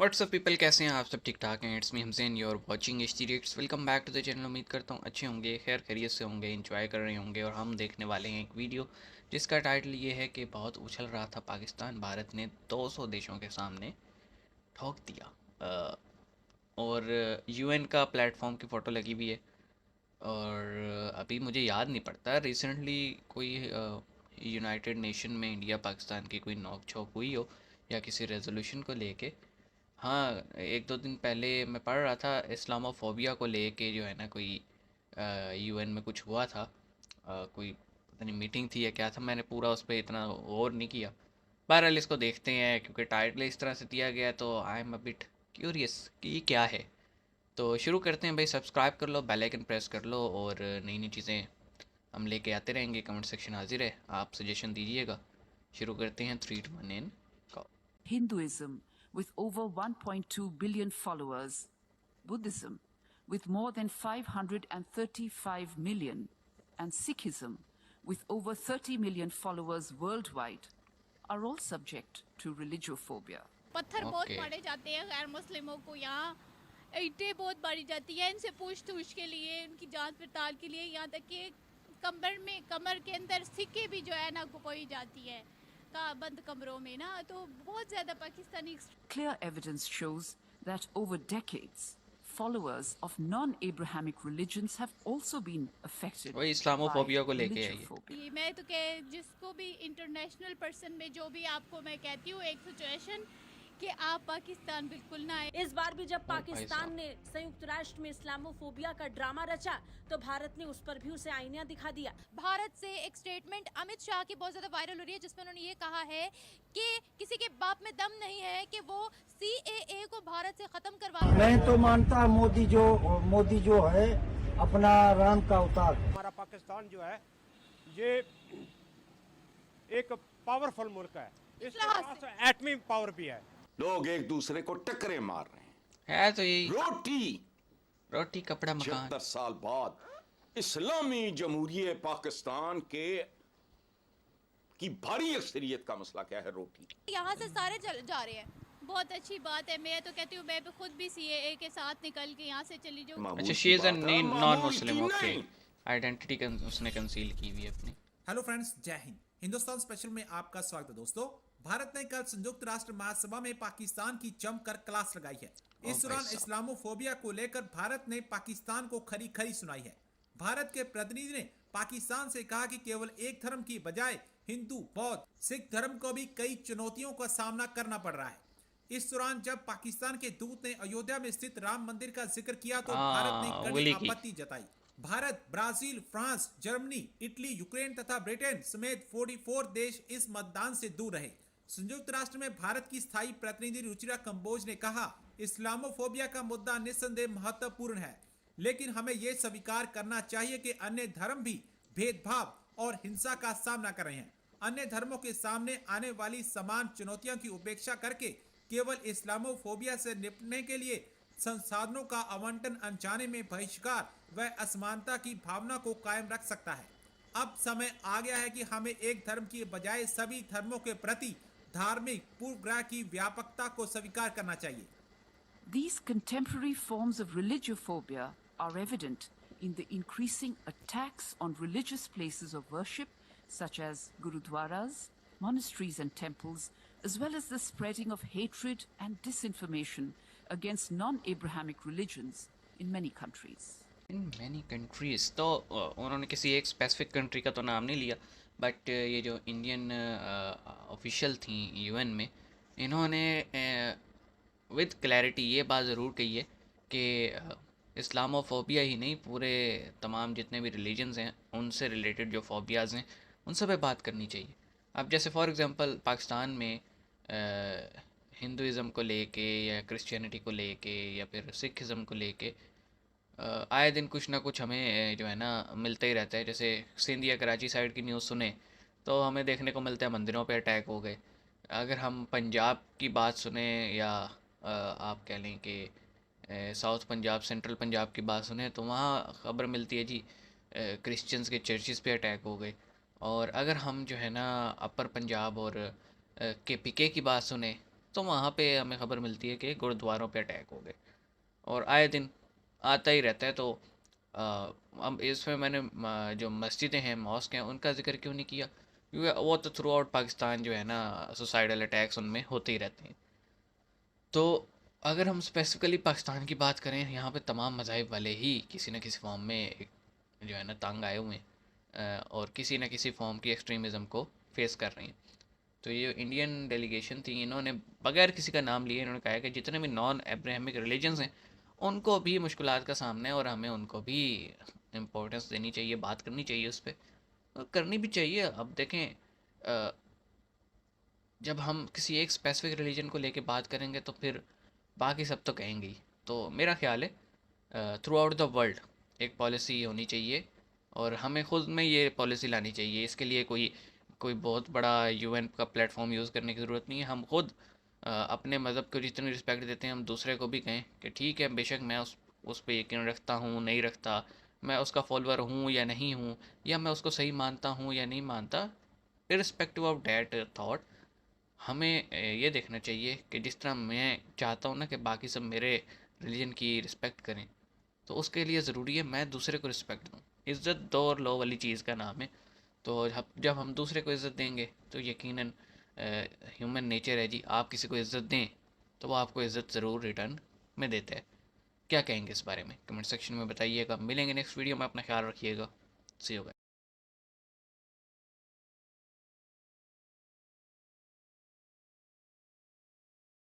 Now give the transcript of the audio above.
WhatsApp people, कैसे हैं आप सब? ठीक ठाक हैं। It's me Hamsen, your watching H T reacts. Welcome back to the channel. उम्मीद करता हूँ अच्छे होंगे, खैर खैरियत से होंगे, एंजॉय कर रहे होंगे। और हम देखने वाले हैं एक वीडियो जिसका टाइटल ये है कि बहुत उछल रहा था पाकिस्तान, भारत ने 200 देशों के सामने ठोक दिया। और यूएन का प्लेटफॉर्म की फ़ोटो लगी हुई है। और अभी मुझे याद नहीं पड़ता, रिसेंटली कोई यूनाइटेड नेशन में इंडिया पाकिस्तान की कोई नोक झोंक हुई हो या किसी रेजोल्यूशन को लेके। हाँ, एक दो दिन पहले मैं पढ़ रहा था इस्लामोफोबिया को लेके, जो है ना, कोई यूएन में कुछ हुआ था। कोई पता नहीं मीटिंग थी या क्या था, मैंने पूरा उस पर इतना गौर नहीं किया। बहरहाल इसको देखते हैं, क्योंकि टाइटल इस तरह से दिया गया है तो I am a bit curious कि ये क्या है। तो शुरू करते हैं भाई। सब्सक्राइब कर लो, बेल आइकन प्रेस कर लो, और नई नई चीज़ें हम लेके आते रहेंगे। कमेंट सेक्शन हाजिर है, आप सजेशन दीजिएगा। शुरू करते हैं। 3 2 1 इन। Hinduism, with over 1.2 billion followers, Buddhism, with more than 535 million, and Sikhism, with over 30 million followers worldwide, are all subject to religiophobia. पत्थर बहुत ओके। मारे जाते हैं गैर मुस्लिमों को, यहाँ ईंटें बहुत मारी जाती है इनसे पूछ तूछ के लिए, उनकी जांच पड़ताल के लिए। यहाँ तक कि कमर के अंदर सिक्के भी जो है ना कोई जाती है का बंद कमरों में ना। तो बहुत ज़्यादा Pakistani Clear evidence shows that over decades, followers of non-Abrahamic religions have also been affected वही by इस्लामोफोबिया को लेके है ये। religiophobia. मैं तो कह जिसको भी इंटरनेशनल पर्सन में जो भी आपको मैं कहती हूँ एक सिचुएशन कि आप पाकिस्तान बिल्कुल ना आए। इस बार भी जब भाई पाकिस्तान साहब। ने संयुक्त राष्ट्र में इस्लामोफोबिया का ड्रामा रचा तो भारत ने उस पर भी उसे आईना दिखा दिया। भारत से एक स्टेटमेंट अमित शाह की बहुत ज्यादा वायरल हो रही है, जिसमें उन्होंने ये कहा है कि किसी के बाप में दम नहीं है कि वो सीएए को भारत से खत्म करवा। मैं तो मानता मोदी जो है अपना राम का अवतार। हमारा पाकिस्तान जो है ये एक पावरफुल मुल्क है, इसके पास एटमी पावर भी है। लोग एक दूसरे को टक्करे मार रहे हैं। है तो यही, रोटी कपड़ा मकान। 76 साल बाद इस्लामी जमहूरिये पाकिस्तान की भारी अक्सरियत का मसला क्या है? रोटी। यहाँ से सारे जा रहे हैं। बहुत अच्छी बात है। मैं तो कहती हूँ मैं खुद भी सीएए के साथ निकल के यहाँ से चली जाऊँ। अच्छा, she is a non Muslim. Okay, identity उसने कंसील की हुई है अपनी। हेलो फ्रेंड्स, जय हिंद। हिंदुस्तान स्पेशल में आपका स्वागत है। दोस्तों, भारत ने कल संयुक्त राष्ट्र महासभा में पाकिस्तान की जमकर क्लास लगाई है। इस दौरान इस्लामोफोबिया को लेकर भारत ने पाकिस्तान को खरी खरी सुनाई है। भारत के प्रतिनिधि ने पाकिस्तान से कहा कि केवल एक धर्म की बजाय हिंदू, बौद्ध, सिख धर्म को भी कई चुनौतियों का सामना करना पड़ रहा है। इस दौरान जब पाकिस्तान के दूत ने अयोध्या में स्थित राम मंदिर का जिक्र किया तो भारत ने कड़ी आपत्ति जताई। Bharat, Brazil, France, Germany, Italy, Ukraine तथा ब्रिटेन समेत 44 देश इस मतदान से दूर रहे। संयुक्त राष्ट्र में भारत की स्थायी प्रतिनिधि रुचिरा कंबोज ने कहा, इस्लामोफोबिया का मुद्दा निस्संदेह महत्वपूर्ण है, लेकिन हमें यह स्वीकार करना चाहिए कि अन्य धर्म भी भेदभाव और हिंसा का सामना कर रहे हैं। अन्य धर्मों के सामने आने वाली समान चुनौतियों की उपेक्षा करके केवल इस्लामोफोबिया से निपटने के लिए संसाधनों का आवंटन अनजाने में बहिष्कार व असमानता की भावना को कायम रख सकता है। अब समय आ गया है कि हमें एक धर्म की बजाय सभी धर्मों के प्रति धार्मिक पूर्वग्रह की व्यापकता को स्वीकार करना चाहिए। These contemporary forms of religiophobia are evident in the increasing attacks on religious places of worship such as gurudwaras, monasteries and temples, as well as the spreading of hatred and disinformation against non-Abrahamic religions in many countries. In many countries. तो उन्होंने किसी एक specific country का तो नाम नहीं लिया, but ये जो इंडियन ऑफिशियल थी यूएन में, इन्होंने विद क्लैरिटी ये बात ज़रूर कही है कि इस्लामोफोबिया ही नहीं, पूरे तमाम जितने भी रिलीजन्स हैं उनसे रिलेटेड जो फोबियाज़ हैं उन सब पे बात करनी चाहिए। अब जैसे फॉर एग्ज़ाम्पल पाकिस्तान में हिंदुज़म को लेके या क्रिश्चियनिटी को लेके या फिर सिखिज़म को लेके आए दिन कुछ ना कुछ हमें जो है ना मिलता ही रहता है। जैसे सिंध या कराची साइड की न्यूज़ सुने तो हमें देखने को मिलता है मंदिरों पे अटैक हो गए। अगर हम पंजाब की बात सुने या आप कह लें कि साउथ पंजाब, सेंट्रल पंजाब की बात सुने तो वहाँ ख़बर मिलती है जी क्रिश्चियंस के चर्चिज़ पे अटैक हो गए। और अगर हम जो है ना अपर पंजाब और KPK की बात सुने तो वहाँ पे हमें ख़बर मिलती है कि गुरुद्वारों पे अटैक हो गए, और आए दिन आता ही रहता है। तो अब इसमें मैंने जो मस्जिदें हैं, मॉस्क हैं, उनका जिक्र क्यों नहीं किया, क्योंकि वो तो थ्रू आउट पाकिस्तान जो है ना सुसाइडल अटैक्स उनमें होते ही रहते हैं। तो अगर हम स्पेसिफिकली पाकिस्तान की बात करें, यहाँ पे तमाम मज़ाहिब वाले ही किसी न किसी फॉर्म में एक जो है ना तंग आए हुए हैं, और किसी न किसी फॉर्म की एक्सट्रीमिज़म को फेस कर रहे हैं। तो ये इंडियन डेलीगेशन थी, इन्होंने बगैर किसी का नाम लिए इन्होंने कहा है कि जितने भी नॉन एब्राहमिक रिलीजन्स हैं उनको भी मुश्किलात का सामना है, और हमें उनको भी इम्पोर्टेंस देनी चाहिए, बात करनी चाहिए उस पर, और करनी भी चाहिए। अब देखें, जब हम किसी एक स्पेसिफिक रिलीजन को लेके बात करेंगे तो फिर बाकी सब तो कहेंगे ही। तो मेरा ख्याल है थ्रू आउट द वर्ल्ड एक पॉलिसी होनी चाहिए, और हमें ख़ुद में ये पॉलिसी लानी चाहिए। इसके लिए कोई कोई बहुत बड़ा UN का प्लेटफॉर्म यूज़ करने की ज़रूरत नहीं है। हम खुद अपने मज़हब को जितनी रिस्पेक्ट देते हैं, हम दूसरे को भी कहें कि ठीक है, बेशक मैं उस पर यकीन रखता हूँ नहीं रखता, मैं उसका फॉलोअर हूँ या नहीं हूँ, या मैं उसको सही मानता हूँ या नहीं मानता, इर्रिस्पेक्टिव ऑफ डैट थाट, हमें ये देखना चाहिए कि जिस तरह मैं चाहता हूँ ना कि बाकी सब मेरे रिलीजन की रिस्पेक्ट करें, तो उसके लिए ज़रूरी है मैं दूसरे को रिस्पेक्ट दूँ। इज़्ज़त दो और लो वाली चीज़ का नाम है। तो जब हम दूसरे को इज़्ज़त देंगे तो यकीनन ह्यूमन नेचर है जी, आप किसी को इज़्ज़त दें तो वो आपको इज़्ज़त ज़रूर रिटर्न में देता है। क्या कहेंगे इस बारे में, कमेंट सेक्शन में बताइएगा। मिलेंगे नेक्स्ट वीडियो में, अपना ख्याल रखिएगा। सी यू गाइस।